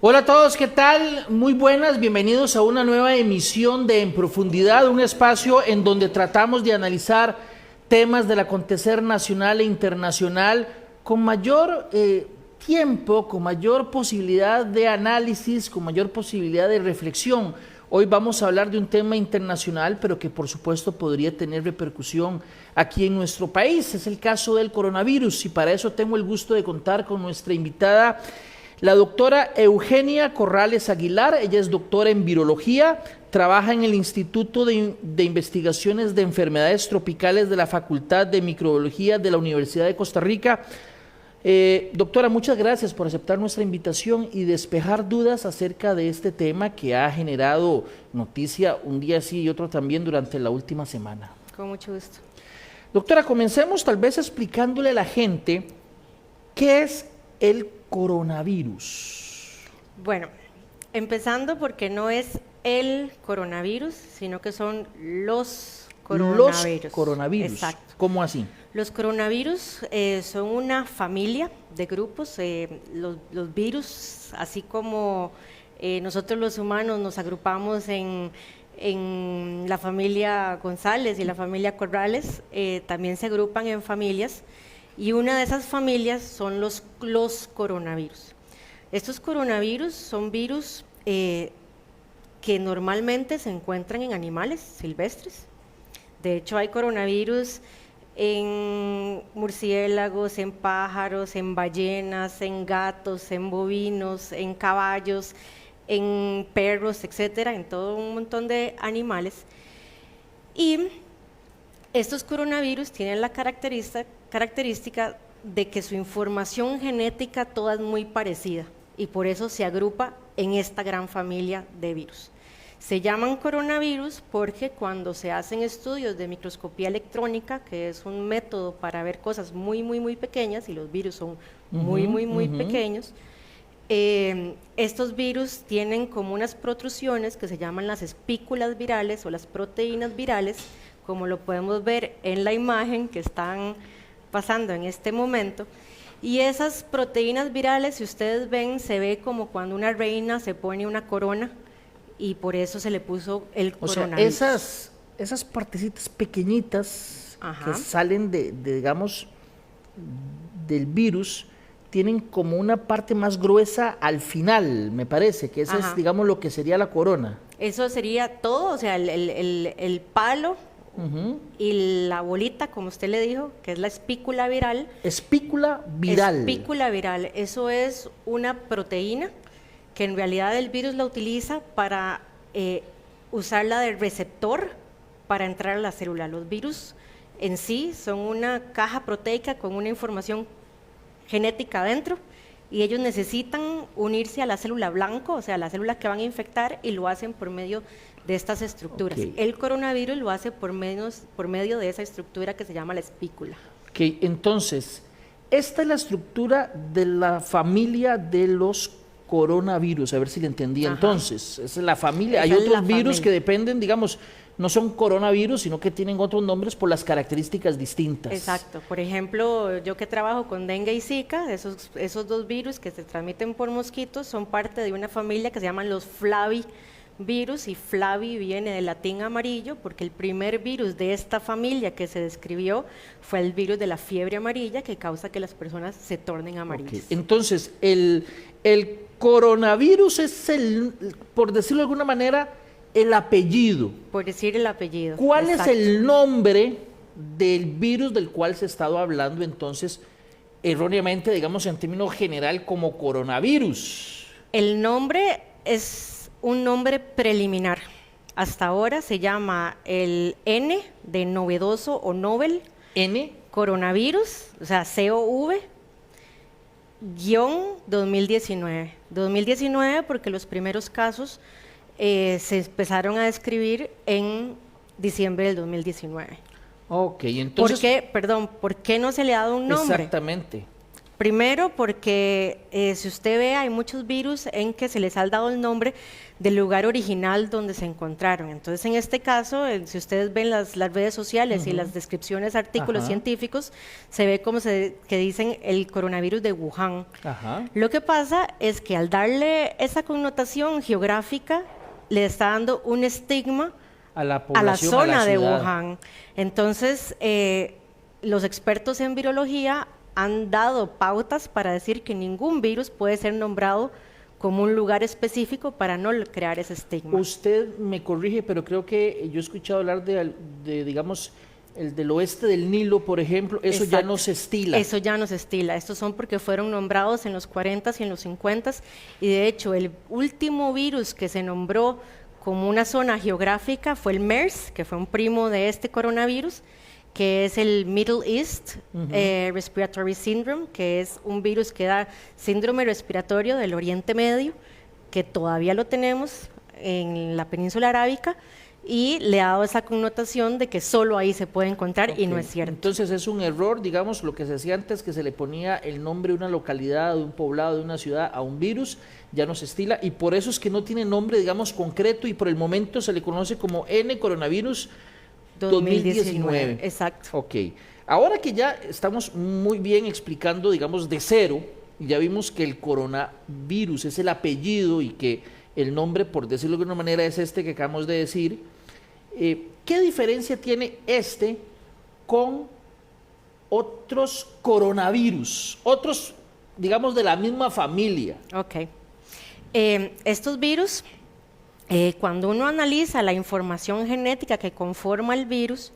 Hola a todos, ¿qué tal? Muy buenas, bienvenidos a una nueva emisión de En Profundidad, un espacio en donde tratamos de analizar temas del acontecer nacional e internacional con mayor tiempo, con mayor posibilidad de análisis, con mayor posibilidad de reflexión. Hoy vamos a hablar de un tema internacional, pero que por supuesto podría tener repercusión aquí en nuestro país. Es el caso del coronavirus y para eso tengo el gusto de contar con nuestra invitada, la doctora Eugenia Corrales Aguilar. Ella es doctora en virología, trabaja en el Instituto de Investigaciones de Enfermedades Tropicales de la Facultad de Microbiología de la Universidad de Costa Rica. Doctora, muchas gracias por aceptar nuestra invitación y despejar dudas acerca de este tema que ha generado noticia un día sí y otro también durante la última semana. Con mucho gusto. Doctora, comencemos tal vez explicándole a la gente qué es el coronavirus. Bueno, empezando porque no es el coronavirus, sino que son los coronavirus. Los coronavirus. Exacto. ¿Cómo así? Los coronavirus son una familia de grupos. Los virus, así como nosotros los humanos nos agrupamos en la familia González y la familia Corrales, también se agrupan en familias. Y una de esas familias son los coronavirus. Estos coronavirus son virus que normalmente se encuentran en animales silvestres. De hecho, hay coronavirus en murciélagos, en pájaros, en ballenas, en gatos, en bovinos, en caballos, en perros, etcétera, en todo un montón de animales. Y estos coronavirus tienen la característica de que su información genética toda es muy parecida y por eso se agrupa en esta gran familia de virus. Se llaman coronavirus porque cuando se hacen estudios de microscopía electrónica, que es un método para ver cosas muy pequeñas, y los virus son muy pequeños, estos virus tienen como unas protrusiones que se llaman las espículas virales o las proteínas virales, como lo podemos ver en la imagen que están pasando en este momento. Y esas proteínas virales, si ustedes ven, se ve como cuando una reina se pone una corona, y por eso se le puso el coronavirus. O sea, esas partecitas pequeñitas que salen digamos, del virus, tienen como una parte más gruesa al final, me parece, que esa es, digamos, lo que sería la corona. Eso sería todo, o sea, el palo y la bolita, como usted le dijo, que es la espícula viral. Espícula viral. Espícula viral, eso es una proteína que en realidad el virus la utiliza para usarla de receptor para entrar a la célula. Los virus en sí son una caja proteica con una información genética adentro y ellos necesitan unirse a la célula blanco, o sea, la célula que van a infectar, y lo hacen por medio de estas estructuras. El coronavirus lo hace por medio de esa estructura que se llama la espícula. Ok, entonces, esta es la estructura de la familia de los coronavirus, a ver si le entendí. Entonces, esa es la familia. Hay otros virus que dependen, digamos, no son coronavirus, sino que tienen otros nombres por las características distintas. Exacto. Por ejemplo, yo que trabajo con dengue y zika, esos dos virus que se transmiten por mosquitos son parte de una familia que se llaman los flavivirus, y flavi viene del latín amarillo, porque el primer virus de esta familia que se describió fue el virus de la fiebre amarilla, que causa que las personas se tornen amarillas. Entonces, el coronavirus es por decirlo de alguna manera, el apellido. Por decir el apellido. ¿Cuál es el nombre del virus del cual se ha estado hablando entonces, erróneamente, digamos en términos general, como coronavirus? El nombre es un nombre preliminar. Hasta ahora se llama el N de novedoso o novel. N. Coronavirus, o sea, COV, -2019. 2019 porque los primeros casos se empezaron a describir en diciembre del 2019. Ok, entonces... ¿Por qué no se le ha dado un nombre? Exactamente. Primero porque si usted ve hay muchos virus en que se les ha dado el nombre del lugar original donde se encontraron. Entonces en este caso, si ustedes ven las redes sociales y las descripciones, artículos científicos, se ve como que dicen el coronavirus de Wuhan. Lo que pasa es que al darle esa connotación geográfica, le está dando un estigma a la zona de Wuhan. Entonces, los expertos en virología han dado pautas para decir que ningún virus puede ser nombrado como un lugar específico para no crear ese estigma. Usted me corrige, pero creo que yo he escuchado hablar de digamos, el del oeste del Nilo, por ejemplo, eso ya no se estila. Eso ya no se estila. Estos son porque fueron nombrados en los 40s y en los 50s, y de hecho el último virus que se nombró como una zona geográfica fue el MERS, que fue un primo de este coronavirus, que es el Middle East Respiratory Syndrome, que es un virus que da síndrome respiratorio del Oriente Medio, que todavía lo tenemos en la península arábica, y le ha dado esa connotación de que solo ahí se puede encontrar, y no es cierto. Entonces es un error, digamos, lo que se hacía antes, que se le ponía el nombre de una localidad, de un poblado, de una ciudad a un virus, ya no se estila, y por eso es que no tiene nombre, digamos, concreto, y por el momento se le conoce como N coronavirus 2019. Exacto. Ok. Ahora que ya estamos muy bien explicando, digamos, de cero, y ya vimos que el coronavirus es el apellido y que el nombre, por decirlo de alguna manera, es este que acabamos de decir, ¿qué diferencia tiene este con otros coronavirus? Otros, digamos, de la misma familia. Ok. Estos virus, cuando uno analiza la información genética que conforma el virus,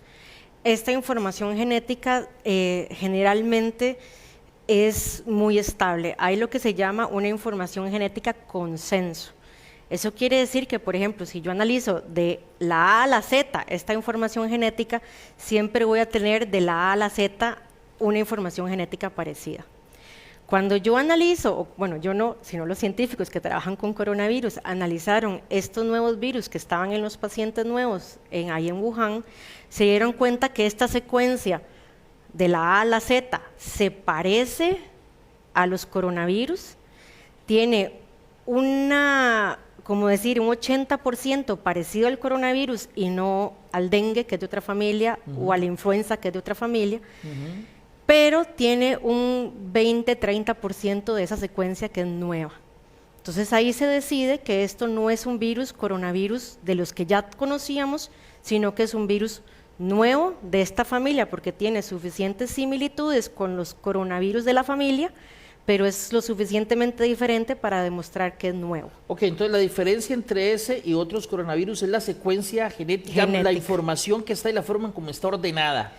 esta información genética generalmente es muy estable. Hay lo que se llama una información genética consenso. Eso quiere decir que, por ejemplo, si yo analizo de la A a la Z esta información genética, siempre voy a tener de la A a la Z una información genética parecida. Cuando yo analizo, bueno, yo no, sino los científicos que trabajan con coronavirus, analizaron estos nuevos virus que estaban en los pacientes nuevos ahí en Wuhan, se dieron cuenta que esta secuencia de la A a la Z se parece a los coronavirus, tiene como decir, un 80% parecido al coronavirus y no al dengue, que es de otra familia, o a la influenza, que es de otra familia, pero tiene un 20-30% de esa secuencia que es nueva. Entonces ahí se decide que esto no es un virus coronavirus de los que ya conocíamos, sino que es un virus nuevo de esta familia, porque tiene suficientes similitudes con los coronavirus de la familia, pero es lo suficientemente diferente para demostrar que es nuevo. Ok, entonces la diferencia entre ese y otros coronavirus es la secuencia genética. La información que está y la forma en cómo está ordenada.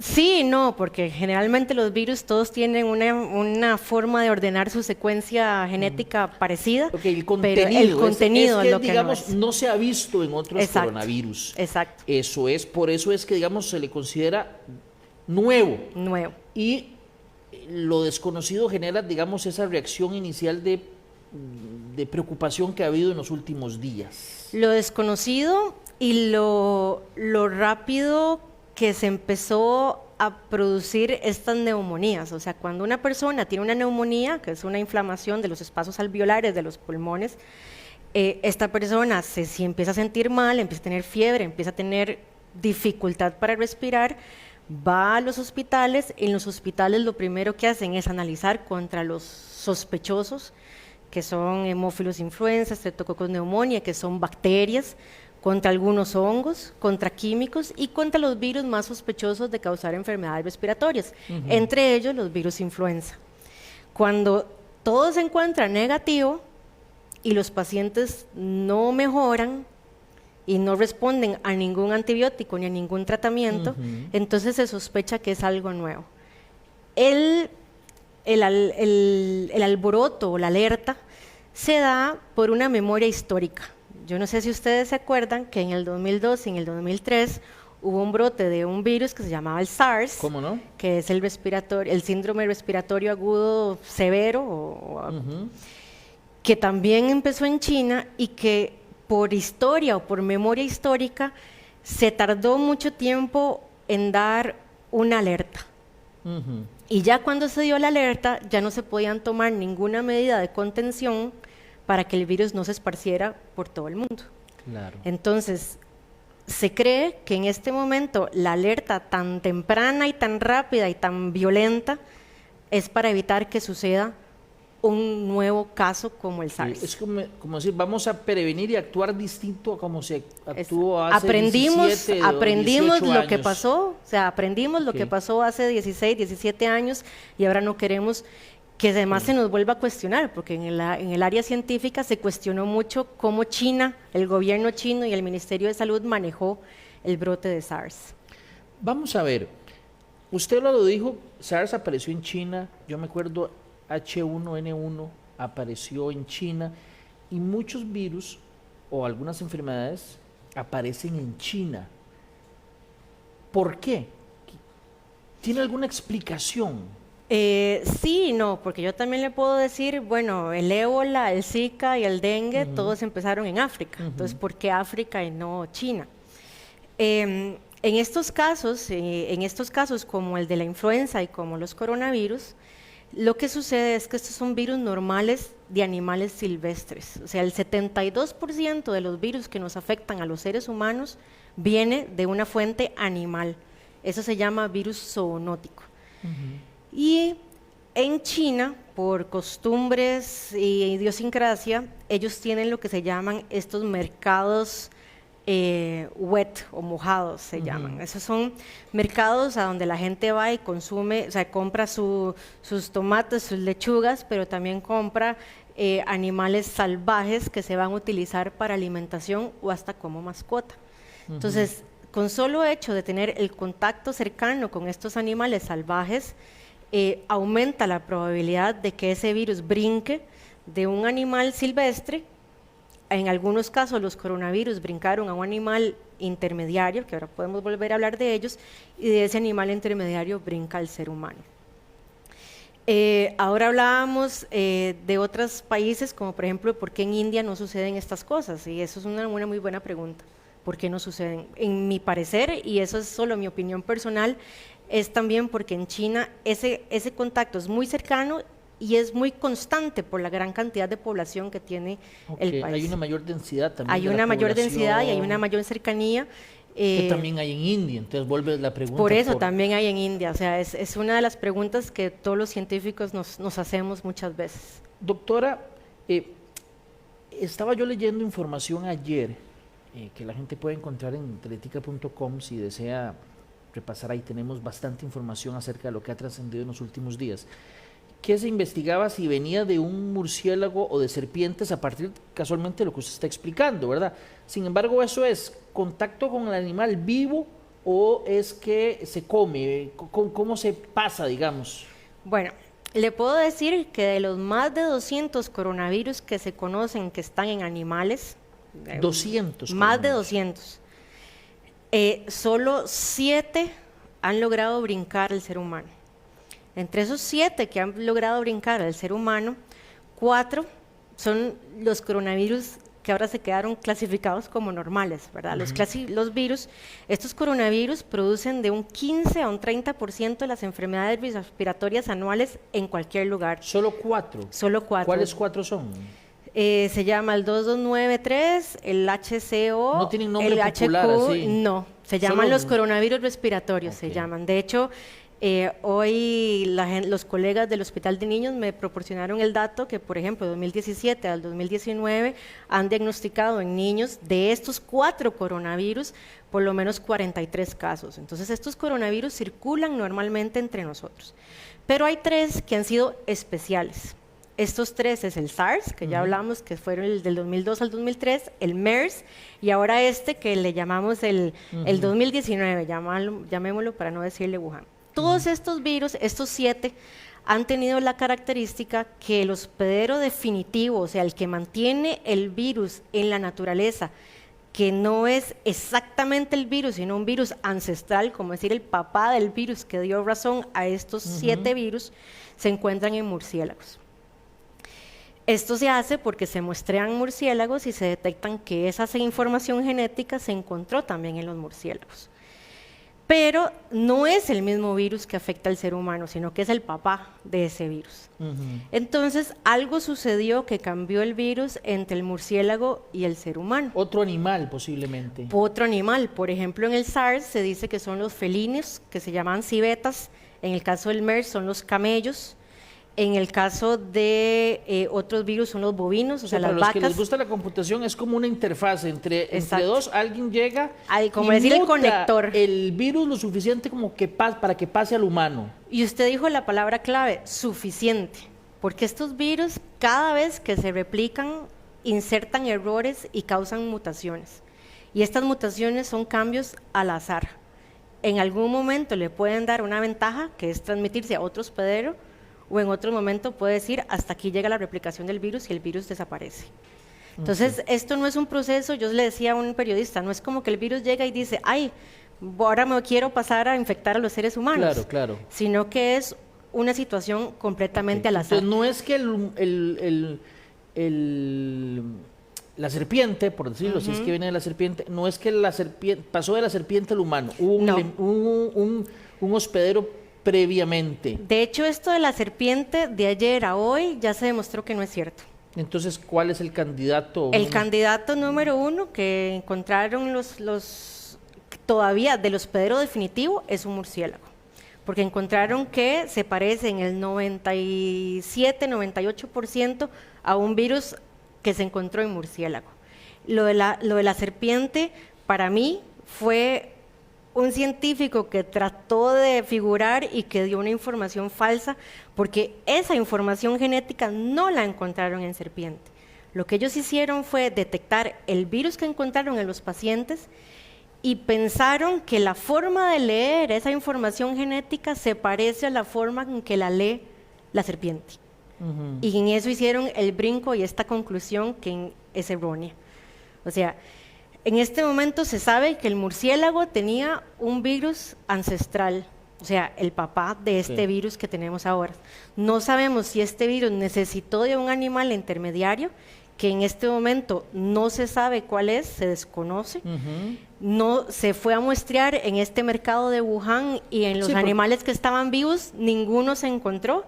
Sí, no, porque generalmente los virus todos tienen una forma de ordenar su secuencia genética parecida, el contenido, pero el contenido es que lo que digamos, no se ha visto en otros coronavirus. Exacto. Eso es, por eso es que, digamos, se le considera nuevo. Nuevo. Y lo desconocido genera, digamos, esa reacción inicial de preocupación que ha habido en los últimos días. Lo desconocido y lo rápido que se empezó a producir estas neumonías. O sea, cuando una persona tiene una neumonía, que es una inflamación de los espacios alveolares de los pulmones, esta persona si empieza a sentir mal, empieza a tener fiebre, empieza a tener dificultad para respirar, va a los hospitales. En los hospitales lo primero que hacen es analizar contra los sospechosos, que son hemófilos influenza, Streptococcus pneumoniae, que son bacterias, contra algunos hongos, contra químicos y contra los virus más sospechosos de causar enfermedades respiratorias, entre ellos los virus influenza. Cuando todo se encuentra negativo y los pacientes no mejoran y no responden a ningún antibiótico ni a ningún tratamiento, entonces se sospecha que es algo nuevo. El alboroto o la alerta se da por una memoria histórica. Yo no sé si ustedes se acuerdan que en el 2002 y en el 2003 hubo un brote de un virus que se llamaba el SARS. ¿Cómo no? Que es el síndrome respiratorio agudo severo, que también empezó en China y que por historia o por memoria histórica se tardó mucho tiempo en dar una alerta. Y ya cuando se dio la alerta, ya no se podían tomar ninguna medida de contención para que el virus no se esparciera por todo el mundo. Claro. Entonces, se cree que en este momento la alerta tan temprana y tan rápida y tan violenta es para evitar que suceda un nuevo caso como el SARS. Es como decir, vamos a prevenir y actuar distinto a como se actuó hace aprendimos 17 o aprendimos 18 lo que años. pasó, o sea, aprendimos lo que pasó hace 16, 17 años y ahora no queremos que además se nos vuelva a cuestionar, porque en el área científica se cuestionó mucho cómo China, el gobierno chino y el Ministerio de Salud manejó el brote de SARS. Vamos a ver, usted lo dijo, SARS apareció en China, yo me acuerdo H1N1 apareció en China y muchos virus o algunas enfermedades aparecen en China. ¿Por qué? ¿Tiene alguna explicación? Sí y no, porque yo también le puedo decir, bueno, el ébola, el Zika y el dengue, todos empezaron en África. Entonces, ¿por qué África y no China? En estos casos como el de la influenza y como los coronavirus, lo que sucede es que estos son virus normales de animales silvestres. O sea, el 72% de los virus que nos afectan a los seres humanos viene de una fuente animal. Eso se llama virus zoonótico. Y en China, por costumbres e idiosincrasia, ellos tienen lo que se llaman estos mercados wet o mojados se llaman. Esos son mercados a donde la gente va y consume, o sea, compra sus tomates, sus lechugas, pero también compra animales salvajes que se van a utilizar para alimentación o hasta como mascota. Entonces, con solo hecho de tener el contacto cercano con estos animales salvajes, aumenta la probabilidad de que ese virus brinque de un animal silvestre. En algunos casos los coronavirus brincaron a un animal intermediario, que ahora podemos volver a hablar de ellos, y de ese animal intermediario brinca al ser humano. Ahora hablábamos de otros países, como por ejemplo, ¿por qué en India no suceden estas cosas? Y eso es una muy buena pregunta. ¿Por qué no suceden? En mi parecer, y eso es solo mi opinión personal, es también porque en China ese contacto es muy cercano y es muy constante por la gran cantidad de población que tiene el país. Hay una mayor densidad también. Hay una mayor densidad y hay una mayor cercanía. Que también hay en India, entonces vuelve la pregunta. Por eso también hay en India, o sea, es una de las preguntas que todos los científicos nos hacemos muchas veces. Doctora, estaba yo leyendo información ayer que la gente puede encontrar en teletica.com si desea repasar, ahí tenemos bastante información acerca de lo que ha trascendido en los últimos días, que se investigaba si venía de un murciélago o de serpientes a partir casualmente de lo que usted está explicando, ¿verdad? Sin embargo, ¿eso es contacto con el animal vivo o es que se come? ¿Cómo se pasa, digamos? Bueno, le puedo decir que de los más de 200 coronavirus que se conocen que están en animales, 200. Más de 200. Solo 7 han logrado brincar al ser humano. Entre esos 7 que han logrado brincar al ser humano, 4 son los coronavirus que ahora se quedaron clasificados como normales, ¿verdad? Los virus, estos coronavirus producen de un 15 a un 30% de las enfermedades respiratorias anuales en cualquier lugar. ¿Solo 4? Solo 4. ¿Cuáles 4 son? Se llama el 2293, el HCO, no tienen nombre el popular, HQ, así. No, se llaman los coronavirus respiratorios, se llaman. De hecho, hoy los colegas del Hospital de Niños me proporcionaron el dato que, por ejemplo, de 2017 al 2019 han diagnosticado en niños de estos 4 coronavirus por lo menos 43 casos. Entonces, estos coronavirus circulan normalmente entre nosotros. Pero hay 3 que han sido especiales. Estos 3 es el SARS, que ya hablamos, que fueron el del 2002 al 2003, el MERS, y ahora que le llamamos el 2019, llamémoslo para no decirle Wuhan. Todos estos virus, estos 7, han tenido la característica que el hospedero definitivo, o sea, el que mantiene el virus en la naturaleza, que no es exactamente el virus, sino un virus ancestral, como decir el papá del virus que dio razón a estos 7 virus, se encuentran en murciélagos. Esto se hace porque se muestrean murciélagos y se detectan que esa información genética se encontró también en los murciélagos. pero no es el mismo virus que afecta al ser humano, sino que es el papá de ese virus. Entonces, algo sucedió que cambió el virus entre el murciélago y el ser humano. Otro animal, posiblemente. Otro animal, por ejemplo, en el SARS se dice que son los felinos, que se llaman civetas. En el caso del MERS son los camellos. En el caso de otros virus son los bovinos, o sea, las para vacas. Los que les gusta la computación es como una interfaz entre dos, alguien llega como y decir el muta conector. El virus lo suficiente como que para que pase al humano. Y usted dijo la palabra clave, suficiente, porque estos virus cada vez que se replican insertan errores y causan mutaciones. Y estas mutaciones son cambios al azar. En algún momento le pueden dar una ventaja, que es transmitirse a otro hospedero, o en otro momento puede decir hasta aquí llega la replicación del virus y el virus desaparece. Entonces, esto no es un proceso, yo le decía a un periodista, no es como que el virus llega y dice, ay, ahora me quiero pasar a infectar a los seres humanos, claro. Sino que es una situación completamente al azar. Entonces, no es que la serpiente, por decirlo, si es que viene de la serpiente, no es que la serpiente pasó de la serpiente al humano, hubo un hospedero previamente. De hecho, esto de la serpiente de ayer a hoy ya se demostró que no es cierto. Entonces, ¿cuál es el candidato? El candidato número 1 que encontraron los todavía del hospedero definitivo es un murciélago, porque encontraron que se parece en el 97-98% a un virus que se encontró en murciélago. Lo de la serpiente, para mí, fue un científico que trató de figurar y que dio una información falsa, porque esa información genética no la encontraron en serpiente. Lo que ellos hicieron fue detectar el virus que encontraron en los pacientes y pensaron que la forma de leer esa información genética se parece a la forma en que la lee la serpiente. Y en eso hicieron el brinco y esta conclusión que es errónea. O sea, en este momento se sabe que el murciélago tenía un virus ancestral, o sea, el papá de este virus que tenemos ahora. No sabemos si este virus necesitó de un animal intermediario, que en este momento no se sabe cuál es, se desconoce. No se fue a muestrear en este mercado de Wuhan y en los animales que estaban vivos, ninguno se encontró.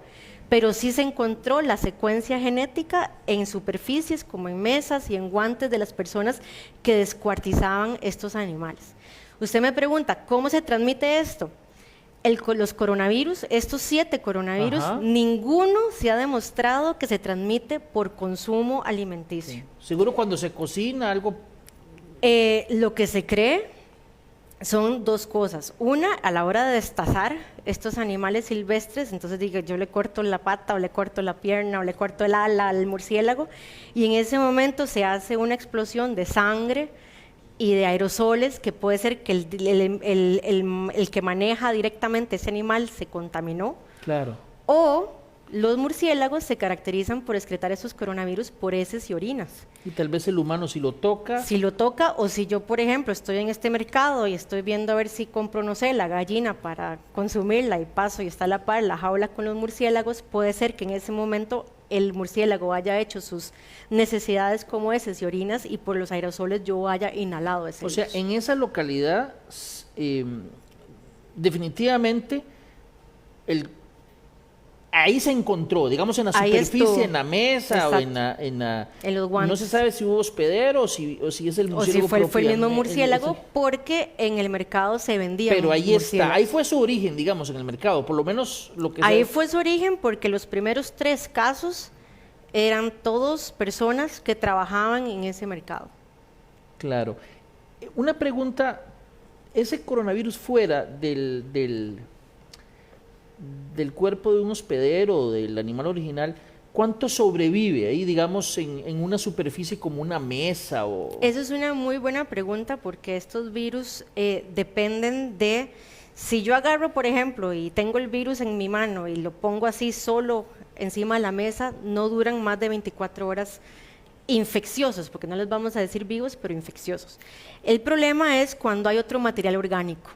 Pero sí se encontró la secuencia genética en superficies como en mesas y en guantes de las personas que descuartizaban estos animales. Usted me pregunta, ¿cómo se transmite esto? Los coronavirus, estos 7 coronavirus, ninguno se ha demostrado que se transmite por consumo alimenticio. Sí. Seguro cuando se cocina algo. Lo que se cree son 2 cosas. Una, a la hora de destazar estos animales silvestres, entonces digo, yo le corto la pata o le corto la pierna o le corto el ala al murciélago y en ese momento se hace una explosión de sangre y de aerosoles que puede ser que el que maneja directamente ese animal se contaminó. Claro. O los murciélagos se caracterizan por excretar esos coronavirus por heces y orinas. Y tal vez el humano si lo toca. Si lo toca, o si yo, por ejemplo, estoy en este mercado y estoy viendo a ver si compro, no sé, la gallina para consumirla y paso y está a la par la jaula con los murciélagos, puede ser que en ese momento el murciélago haya hecho sus necesidades como heces y orinas y por los aerosoles yo haya inhalado ese virus. O sea, en esa localidad, definitivamente, ahí se encontró, digamos en la superficie, en la mesa. Exacto. O en los guantes. No se sabe si hubo hospedero o si es el murciélago. O si fue el mismo murciélago, porque en el mercado se vendía. Pero ahí está, ahí fue su origen, digamos, en el mercado, por lo menos lo que ahí fue su origen porque los primeros 3 casos eran todos personas que trabajaban en ese mercado. Claro. Una pregunta, ese coronavirus fuera del cuerpo de un hospedero, del animal original, ¿cuánto sobrevive ahí, digamos, en una superficie como una mesa? Esa es una muy buena pregunta porque estos virus dependen de, si yo agarro, por ejemplo, y tengo el virus en mi mano y lo pongo así solo encima de la mesa, no duran más de 24 horas infecciosos, porque no les vamos a decir vivos, pero infecciosos. El problema es cuando hay otro material orgánico.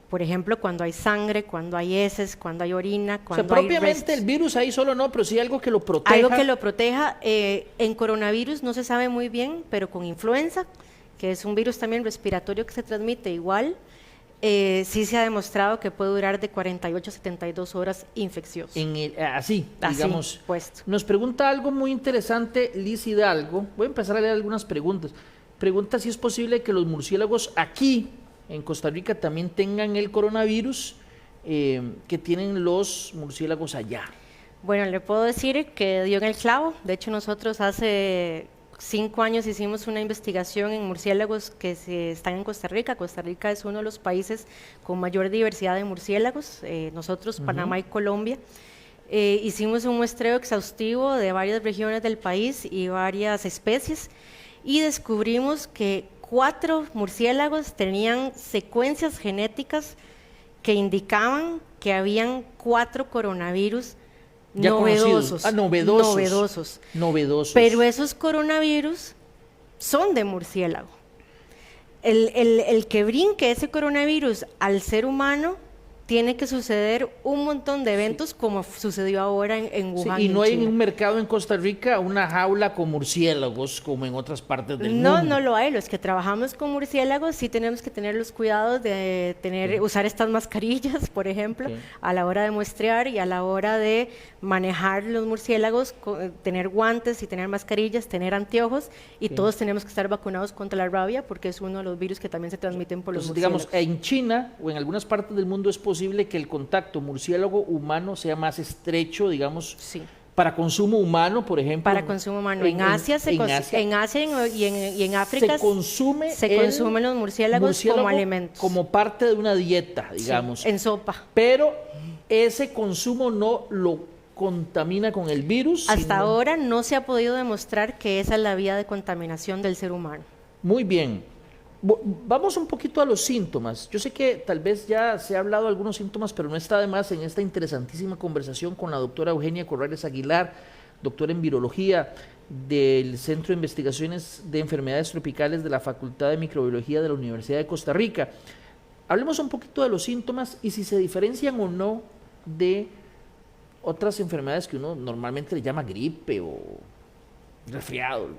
Por ejemplo, cuando hay sangre, cuando hay heces, cuando hay orina, cuando hay propiamente el virus ahí solo no, pero sí algo que lo proteja. Algo que lo proteja. En coronavirus no se sabe muy bien, pero con influenza, que es un virus también respiratorio que se transmite igual, Sí se ha demostrado que puede durar de 48 a 72 horas infeccioso. Así, digamos. Puesto. Nos pregunta algo muy interesante Liz Hidalgo. Voy a empezar a leer algunas preguntas. Pregunta si es posible que los murciélagos aquí, en Costa Rica, también tengan el coronavirus que tienen los murciélagos allá. Bueno, le puedo decir que dio en el clavo. De hecho, nosotros hace 5 años hicimos una investigación en murciélagos que están en Costa Rica. Costa Rica es uno de los países con mayor diversidad de murciélagos. Nosotros, Panamá y Colombia. Hicimos un muestreo exhaustivo de varias regiones del país y varias especies y descubrimos que 4 murciélagos tenían secuencias genéticas que indicaban que habían 4 coronavirus ya novedosos, novedosos. Pero esos coronavirus son de murciélago. El que brinque ese coronavirus al ser humano tiene que suceder un montón de eventos como sucedió ahora en Wuhan. Y no hay en China. un mercado en Costa Rica una jaula con murciélagos como en otras partes del mundo. No lo hay. Los que trabajamos con murciélagos sí tenemos que tener los cuidados de usar estas mascarillas, por ejemplo, a la hora de muestrear y a la hora de manejar los murciélagos, tener guantes y tener mascarillas, tener anteojos y todos tenemos que estar vacunados contra la rabia porque es uno de los virus que también se transmiten por los murciélagos. Digamos, en China o en algunas partes del mundo es posible que el contacto murciélago humano sea más estrecho, digamos, para consumo humano, por ejemplo. Para consumo humano. En Asia y en África se consumen los murciélagos como alimento. Como parte de una dieta, digamos. Sí, en sopa. Pero ese consumo no lo contamina con el virus. Hasta ahora no se ha podido demostrar que esa es la vía de contaminación del ser humano. Muy bien. Vamos un poquito a los síntomas. Yo sé que tal vez ya se ha hablado de algunos síntomas, pero no está de más en esta interesantísima conversación con la doctora Eugenia Corrales Aguilar, doctora en virología del Centro de Investigaciones de Enfermedades Tropicales de la Facultad de Microbiología de la Universidad de Costa Rica. Hablemos un poquito de los síntomas y si se diferencian o no de otras enfermedades que uno normalmente le llama gripe o resfriado.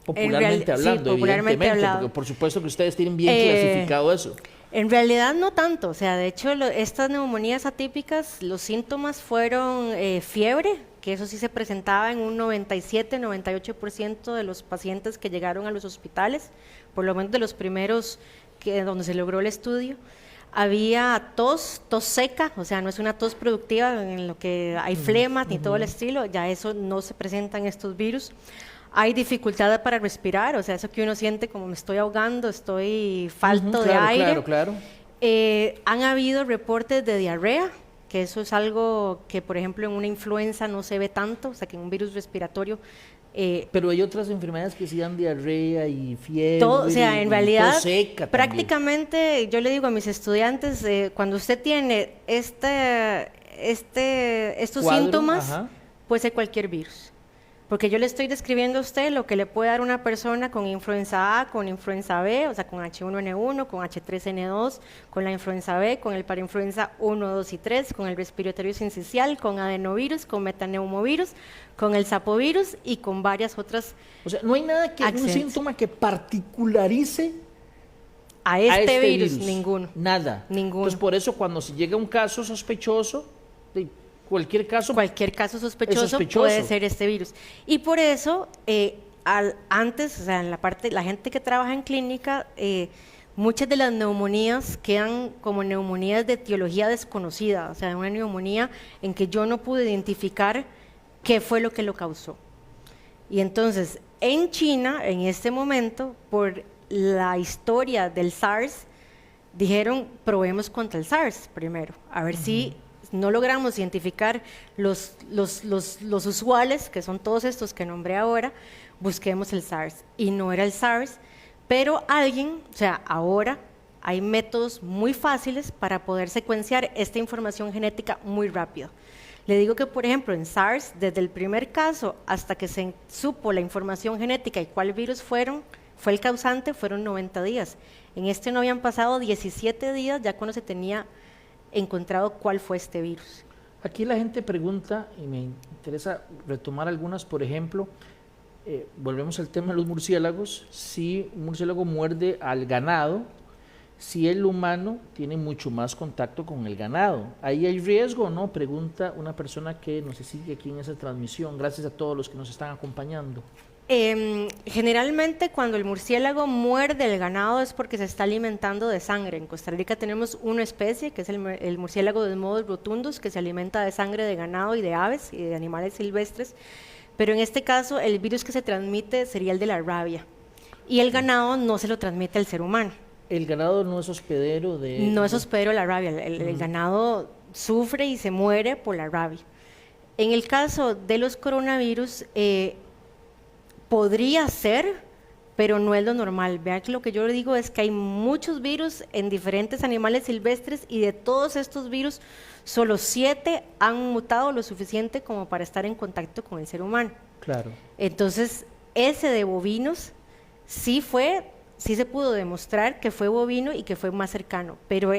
Popularmente hablando, evidentemente, porque por supuesto que ustedes tienen bien clasificado eso. En realidad no tanto, o sea, de hecho estas neumonías atípicas, los síntomas fueron fiebre, que eso sí se presentaba en un 97-98% de los pacientes que llegaron a los hospitales, por lo menos de los primeros donde se logró el estudio. Había tos seca, o sea, no es una tos productiva en lo que hay flema ni todo el estilo, ya eso no se presenta en estos virus. Hay dificultad para respirar, o sea, eso que uno siente como me estoy ahogando, estoy falto de aire. Claro. Han habido reportes de diarrea, que eso es algo que, por ejemplo, en una influenza no se ve tanto, o sea, que en un virus respiratorio. Pero hay otras enfermedades que sí dan diarrea y fiebre. O sea, en realidad, tos seca prácticamente, yo le digo a mis estudiantes, cuando usted tiene estos síntomas, puede ser cualquier virus. Porque yo le estoy describiendo a usted lo que le puede dar una persona con influenza A, con influenza B, o sea, con H1N1, con H3N2, con la influenza B, con el parainfluenza 1, 2 y 3, con el respiratorio sincicial, con adenovirus, con metaneumovirus, con el sapovirus y con varias otras. O sea, no hay nada que un síntoma que particularice a este virus, ninguno. Nada. Ninguno. Entonces, por eso cuando se llega un caso sospechoso, cualquier caso sospechoso puede ser este virus. Y por eso, antes, o sea, en la gente que trabaja en clínica, muchas de las neumonías quedan como neumonías de etiología desconocida, o sea, una neumonía en que yo no pude identificar qué fue lo que lo causó. Y entonces, en China, en este momento, por la historia del SARS, dijeron, probemos contra el SARS primero, a ver si no logramos identificar los usuales, que son todos estos que nombré ahora, busquemos el SARS. Y no era el SARS, pero alguien, o sea, ahora hay métodos muy fáciles para poder secuenciar esta información genética muy rápido. Le digo que, por ejemplo, en SARS, desde el primer caso hasta que se supo la información genética y cuál virus fue el causante, fueron 90 días. En este no habían pasado 17 días ya cuando se tenía encontrado cuál fue este virus. Aquí la gente pregunta, y me interesa retomar algunas, por ejemplo, volvemos al tema de los murciélagos. Si un murciélago muerde al ganado, si el humano tiene mucho más contacto con el ganado. ¿Ahí hay riesgo o no? Pregunta una persona que nos sigue aquí en esa transmisión. Gracias a todos los que nos están acompañando. Generalmente cuando el murciélago muerde el ganado es porque se está alimentando de sangre. En Costa Rica tenemos una especie que es el murciélago Desmodus rotundus, que se alimenta de sangre de ganado y de aves y de animales silvestres, pero en este caso el virus que se transmite sería el de la rabia y el ganado no se lo transmite al ser humano. ¿El ganado no es hospedero de...? No es hospedero de la rabia, el ganado sufre y se muere por la rabia. En el caso de los coronavirus, podría ser, pero no es lo normal. Vean que lo que yo le digo es que hay muchos virus en diferentes animales silvestres y de todos estos virus, solo 7 han mutado lo suficiente como para estar en contacto con el ser humano. Claro. Entonces, ese de bovinos sí se pudo demostrar que fue bovino y que fue más cercano, pero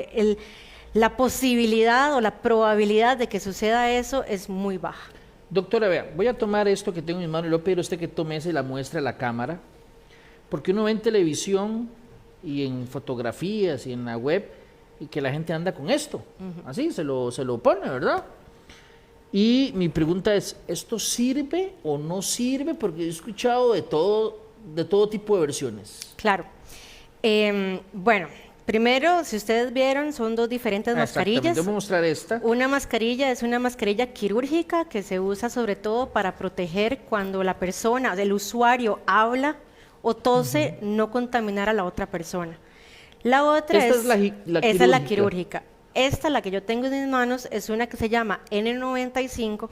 la posibilidad o la probabilidad de que suceda eso es muy baja. Doctora, vea, voy a tomar esto que tengo en mis manos y le voy a pedir a usted que tome esa y la muestre a la cámara, porque uno ve en televisión y en fotografías y en la web y que la gente anda con esto, así se lo pone, ¿verdad? Y mi pregunta es, ¿esto sirve o no sirve? Porque he escuchado de todo tipo de versiones. Claro. Bueno, primero, si ustedes vieron, son dos diferentes mascarillas. Voy a mostrar esta. Una mascarilla es una mascarilla quirúrgica que se usa sobre todo para proteger cuando la persona, el usuario, habla o tose, no contaminar a la otra persona. La otra es la quirúrgica. Esta, la que yo tengo en mis manos, es una que se llama N95,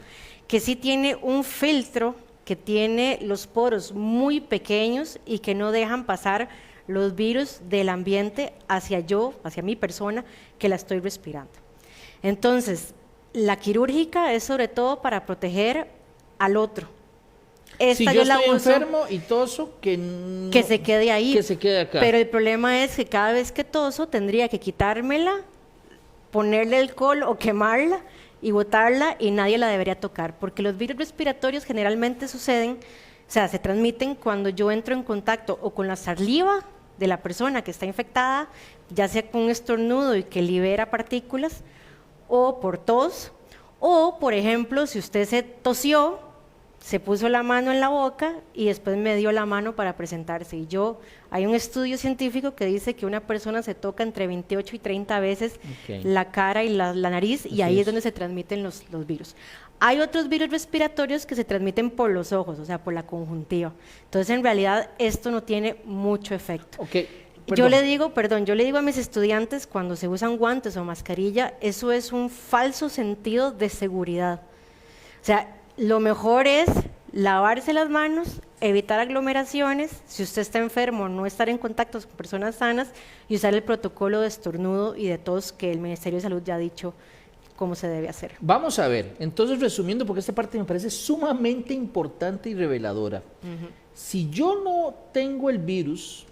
que sí tiene un filtro, que tiene los poros muy pequeños y que no dejan pasar los virus del ambiente hacia mi persona que la estoy respirando. Entonces, la quirúrgica es sobre todo para proteger al otro. Esta si yo estoy enfermo y toso, que se quede ahí. Que se quede acá. Pero el problema es que cada vez que toso tendría que quitármela, ponerle alcohol o quemarla y botarla y nadie la debería tocar, porque los virus respiratorios generalmente se transmiten cuando yo entro en contacto o con la saliva de la persona que está infectada, ya sea con un estornudo y que libera partículas, o por tos, o por ejemplo, si usted se tosió, se puso la mano en la boca y después me dio la mano para presentarse. Hay un estudio científico que dice que una persona se toca entre 28 y 30 veces la cara y la nariz, y ahí es donde se transmiten los virus. Hay otros virus respiratorios que se transmiten por los ojos, o sea, por la conjuntiva. Entonces, en realidad, esto no tiene mucho efecto. Yo le digo a mis estudiantes, cuando se usan guantes o mascarilla, eso es un falso sentido de seguridad. O sea, lo mejor es lavarse las manos, evitar aglomeraciones, si usted está enfermo, no estar en contacto con personas sanas y usar el protocolo de estornudo y de tos que el Ministerio de Salud ya ha dicho cómo se debe hacer. Vamos a ver, entonces resumiendo, porque esta parte me parece sumamente importante y reveladora. Si yo no tengo el virus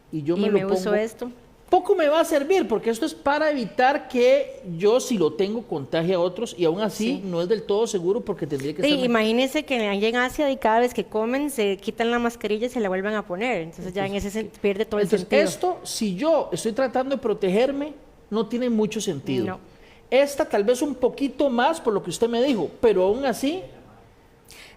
y yo me lo pongo, uso esto, poco me va a servir, porque esto es para evitar que yo, si lo tengo, contagie a otros, y aún así no es del todo seguro porque tendría que estar... Imagínense que allá en Asia y cada vez que comen se quitan la mascarilla y se la vuelven a poner, entonces ya en ese pierde todo el sentido. Esto, si yo estoy tratando de protegerme, no tiene mucho sentido. No. Esta tal vez un poquito más por lo que usted me dijo, pero aún así...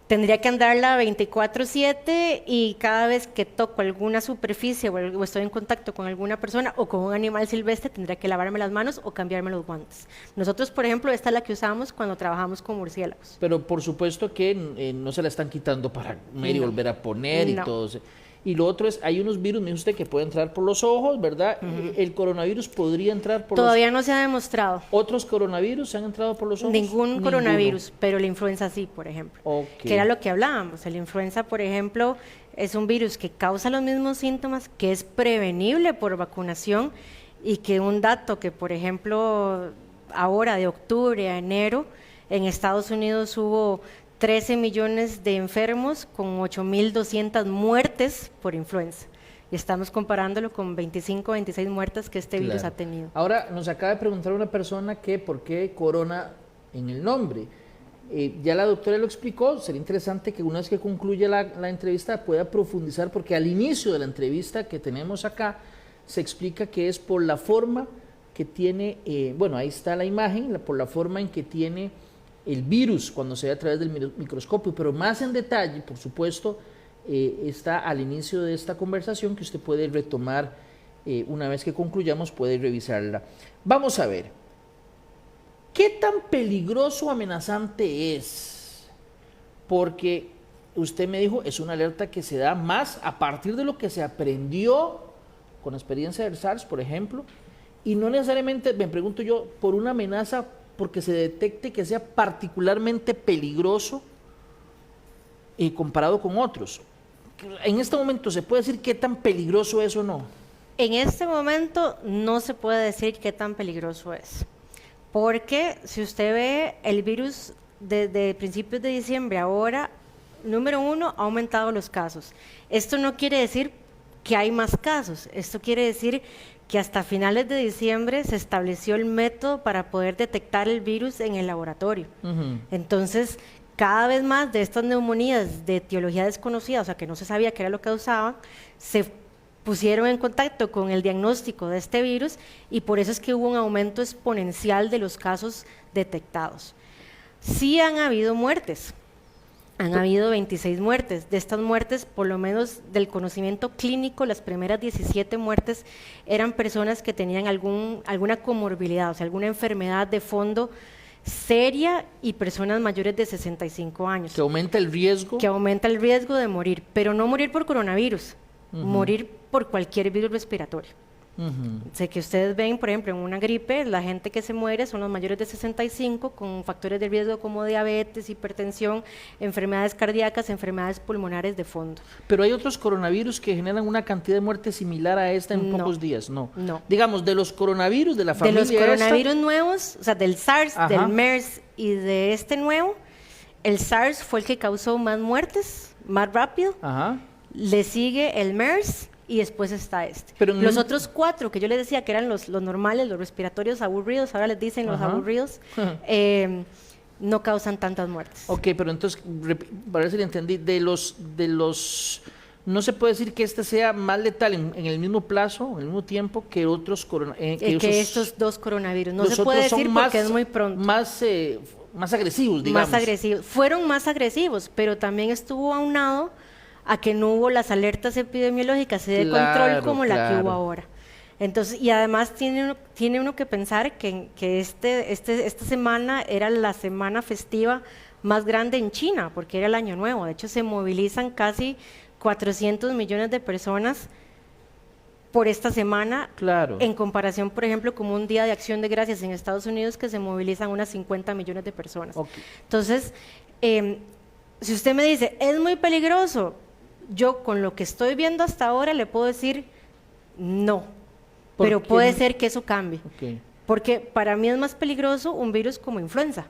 Tendría que andarla 24/7 y cada vez que toco alguna superficie o estoy en contacto con alguna persona o con un animal silvestre, tendría que lavarme las manos o cambiarme los guantes. Nosotros, por ejemplo, esta es la que usamos cuando trabajamos con murciélagos. Pero por supuesto que no se la están quitando para volver a poner y todo. Y lo otro es, hay unos virus, me dijo usted, que puede entrar por los ojos, ¿verdad? ¿El coronavirus podría entrar por Todavía no se ha demostrado. ¿Otros coronavirus han entrado por los ojos? Ningún coronavirus, pero la influenza sí, por ejemplo. Que era lo que hablábamos. La influenza, por ejemplo, es un virus que causa los mismos síntomas, que es prevenible por vacunación y que un dato que, por ejemplo, ahora de octubre a enero, en Estados Unidos hubo 13 millones de enfermos con 8.200 muertes por influenza. Y estamos comparándolo con 25, 26 muertes que este virus ha tenido. Ahora, nos acaba de preguntar una persona que por qué corona en el nombre. Ya la doctora lo explicó, sería interesante que una vez que concluya la entrevista pueda profundizar, porque al inicio de la entrevista que tenemos acá, se explica que es por la forma que tiene, bueno, ahí está la imagen, por la forma en que tiene el virus cuando se ve a través del microscopio, pero más en detalle, por supuesto, está al inicio de esta conversación que usted puede retomar una vez que concluyamos, puede revisarla. Vamos a ver, ¿qué tan peligroso o amenazante es? Porque usted me dijo, es una alerta que se da más a partir de lo que se aprendió con la experiencia del SARS, por ejemplo, y no necesariamente, me pregunto yo, por una amenaza porque se detecte que sea particularmente peligroso comparado con otros. En este momento, ¿se puede decir qué tan peligroso es o no? En este momento no se puede decir qué tan peligroso es, porque si usted ve el virus desde principios de diciembre ahora, número uno, ha aumentado los casos. Esto no quiere decir que hay más casos, esto quiere decir que hasta finales de diciembre se estableció el método para poder detectar el virus en el laboratorio. Entonces, cada vez más de estas neumonías de etiología desconocida, o sea, que no se sabía qué era lo que causaban, se pusieron en contacto con el diagnóstico de este virus y por eso es que hubo un aumento exponencial de los casos detectados. Sí han habido muertes. Han habido 26 muertes. De estas muertes, por lo menos del conocimiento clínico, las primeras 17 muertes eran personas que tenían alguna comorbilidad, o sea, alguna enfermedad de fondo seria y personas mayores de 65 años. ¿Que aumenta el riesgo? Que aumenta el riesgo de morir, pero no morir por coronavirus, morir por cualquier virus respiratorio. Sé que ustedes ven, por ejemplo, en una gripe, la gente que se muere son los mayores de 65 con factores de riesgo como diabetes, hipertensión, enfermedades cardíacas, enfermedades pulmonares de fondo. Pero hay otros coronavirus que generan una cantidad de muerte similar a esta en pocos días, ¿no? No. Digamos, de los coronavirus de la familia de los coronavirus nuevos, o sea, del SARS, del MERS y de este nuevo, el SARS fue el que causó más muertes, más rápido. Le sigue el MERS y después está este. Pero los otros 4 que yo les decía que eran los normales, los respiratorios aburridos, ahora les dicen los aburridos, no causan tantas muertes. Ok, pero entonces, para ver si le entendí, de los, no se puede decir que este sea más letal en el mismo plazo, en el mismo tiempo que otros coronavirus. Que estos 2 coronavirus. No se puede decir porque es muy pronto. Más agresivos, digamos. Más agresivos. Fueron más agresivos, pero también estuvo aunado a que no hubo las alertas epidemiológicas de control como la que hubo ahora. Entonces, y además tiene uno que pensar que esta semana era la semana festiva más grande en China, porque era el Año Nuevo. De hecho, se movilizan casi 400 millones de personas por esta semana, en comparación, por ejemplo, como un día de Acción de Gracias en Estados Unidos, que se movilizan unas 50 millones de personas. Entonces, si usted me dice, es muy peligroso, yo con lo que estoy viendo hasta ahora le puedo decir no, pero puede ser que eso cambie, porque para mí es más peligroso un virus como influenza,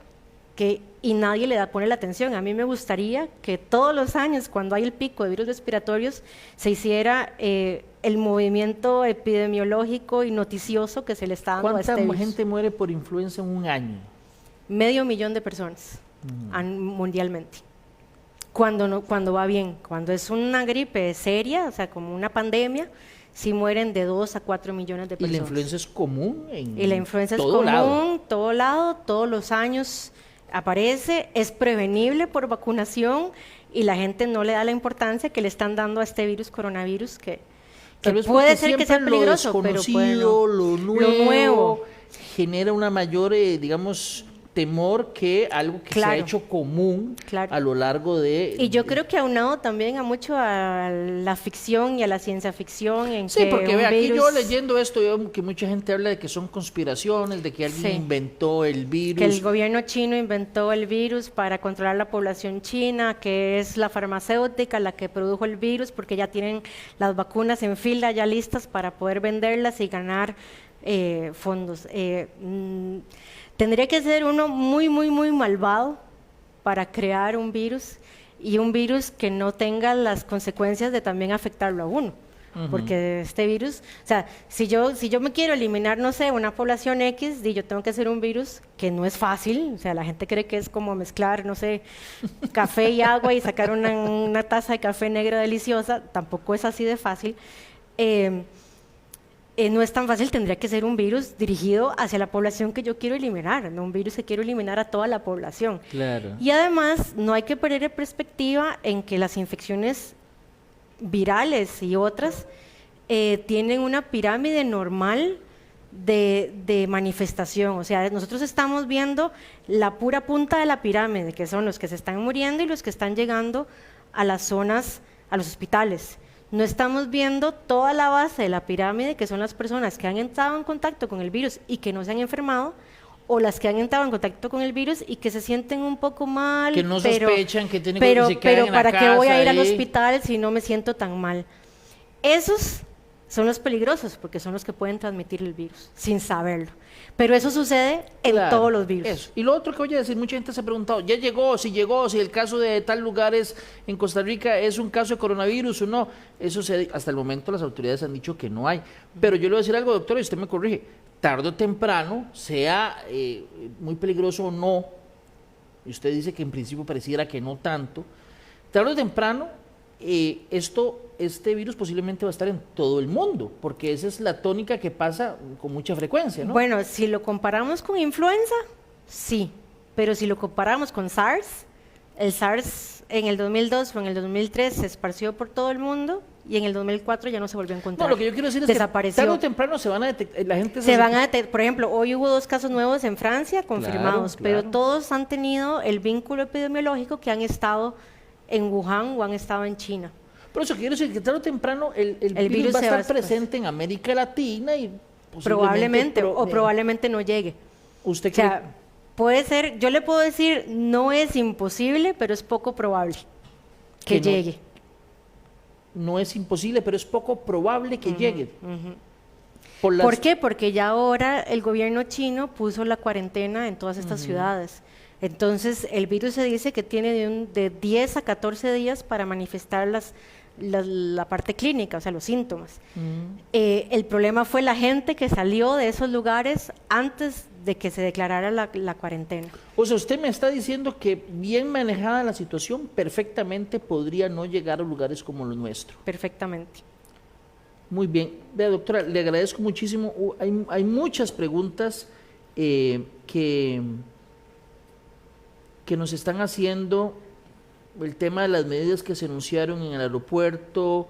y nadie le pone la atención. A mí me gustaría que todos los años, cuando hay el pico de virus respiratorios, se hiciera el movimiento epidemiológico y noticioso que se le está dando a este virus. ¿Cuánta gente muere por influenza en un año? 500,000 de personas mundialmente. Cuando va bien, cuando es una gripe seria, o sea, como una pandemia, sí mueren de 2 a 4 millones de personas. ¿Y la influenza es común? Y la influenza es común, todo lado, todos los años aparece, es prevenible por vacunación y la gente no le da la importancia que le están dando a este virus, coronavirus, que puede ser que sea peligroso, pero lo nuevo genera una mayor, digamos, temor que algo que se ha hecho común a lo largo de... Y yo creo que aunado también a mucho a la ficción y a la ciencia ficción. Sí, porque vea, aquí yo leyendo esto, veo que mucha gente habla de que son conspiraciones, de que alguien inventó el virus. Que el gobierno chino inventó el virus para controlar la población china, que es la farmacéutica la que produjo el virus, porque ya tienen las vacunas en fila, ya listas para poder venderlas y ganar fondos. Tendría que ser uno muy, muy, muy malvado para crear un virus, y un virus que no tenga las consecuencias de también afectarlo a uno. Porque este virus, o sea, si yo me quiero eliminar, no sé, una población X, yo tengo que hacer un virus que no es fácil. O sea, la gente cree que es como mezclar, no sé, café y agua y sacar una taza de café negro deliciosa. Tampoco es así de fácil. no es tan fácil, tendría que ser un virus dirigido hacia la población que yo quiero eliminar, no un virus que quiero eliminar a toda la población. Claro. Y además, no hay que perder de perspectiva en que las infecciones virales y otras tienen una pirámide normal de manifestación. O sea, nosotros estamos viendo la pura punta de la pirámide, que son los que se están muriendo y los que están llegando a las zonas, a los hospitales. No estamos viendo toda la base de la pirámide, que son las personas que han entrado en contacto con el virus y que no se han enfermado, o las que han entrado en contacto con el virus y que se sienten un poco mal, que no sospechan que tienen pero, que se quedan en la ¿para qué voy a ir al ahí? hospital si no me siento tan mal? Esos son los peligrosos porque son los que pueden transmitir el virus sin saberlo. Pero eso sucede en Claro, todos los virus. eso. Y lo otro que voy a decir, mucha gente se ha preguntado, ¿ya llegó? Si el caso de tal lugar es en Costa Rica es un caso de coronavirus o no. Eso hasta el momento las autoridades han dicho que no hay. Pero yo le voy a decir algo, doctor, y usted me corrige. Tarde o temprano, sea muy peligroso o no, y usted dice que en principio pareciera que no tanto, tarde o temprano este virus posiblemente va a estar en todo el mundo, porque esa es la tónica que pasa con mucha frecuencia, ¿no? Bueno, si lo comparamos con influenza, sí, pero si lo comparamos con SARS, el SARS en el 2002 o en el 2003 se esparció por todo el mundo y en el 2004 ya no se volvió a encontrar. No, lo que yo quiero decir es desapareció. que tarde o temprano se van a detectar, la gente se van a detectar. Por ejemplo, hoy hubo 2 casos nuevos en Francia confirmados, Claro. pero todos han tenido el vínculo epidemiológico que han estado en Wuhan o han estado en China. Por eso quiero decir que tarde o temprano el virus va a estar presente en América Latina y probablemente o probablemente no llegue. ¿Usted o sea, puede ser, yo le puedo decir, no es imposible, pero es poco probable que llegue. No es imposible, pero es poco probable que llegue. ¿Por qué? Porque ya ahora el gobierno chino puso la cuarentena en todas estas ciudades. Entonces, el virus se dice que tiene de 10 a 14 días para manifestar la parte clínica, o sea, los síntomas. El problema fue la gente que salió de esos lugares antes de que se declarara la cuarentena. O sea, usted me está diciendo que bien manejada la situación, perfectamente podría no llegar a lugares como los nuestros. Perfectamente. Muy bien. Vea, doctora, le agradezco muchísimo. Hay muchas preguntas que nos están haciendo. El tema de las medidas que se anunciaron en el aeropuerto,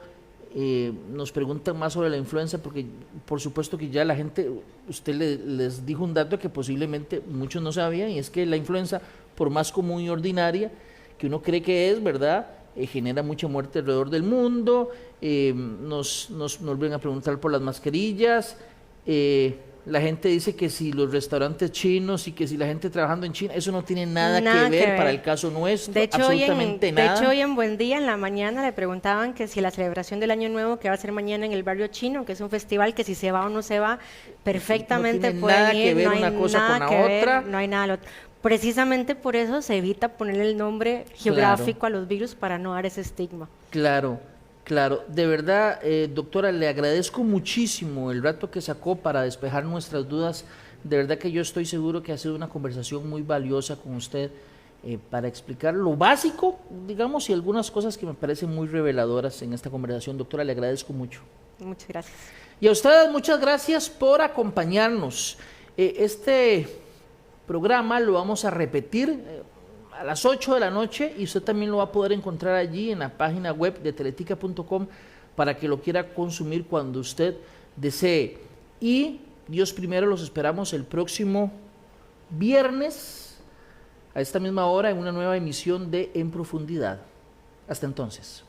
nos preguntan más sobre la influenza, porque por supuesto que ya la gente, usted les dijo un dato que posiblemente muchos no sabían, y es que la influenza, por más común y ordinaria que uno cree que es, ¿verdad?, genera mucha muerte alrededor del mundo. Nos vuelven a preguntar por las mascarillas. La gente dice que si los restaurantes chinos y que si la gente trabajando en China, eso no tiene nada que ver para el caso nuestro, de hecho, absolutamente nada. De hecho, hoy en Buen Día, en la mañana, le preguntaban que si la celebración del Año Nuevo que va a ser mañana en el barrio chino, que es un festival que si se va o no se va, perfectamente no tiene pueden nada ir, que ver no hay una cosa nada con que la ver, otra. no hay nada. Precisamente por eso se evita poner el nombre geográfico a los virus para no dar ese estigma. Claro. Claro, de verdad, doctora, le agradezco muchísimo el rato que sacó para despejar nuestras dudas. De verdad que yo estoy seguro que ha sido una conversación muy valiosa con usted para explicar lo básico, digamos, y algunas cosas que me parecen muy reveladoras en esta conversación. Doctora, le agradezco mucho. Muchas gracias. Y a ustedes, muchas gracias por acompañarnos. Este programa lo vamos a repetir a las 8 de la noche y usted también lo va a poder encontrar allí en la página web de teletica.com para que lo quiera consumir cuando usted desee. Y Dios primero, los esperamos el próximo viernes a esta misma hora en una nueva emisión de En Profundidad. Hasta entonces.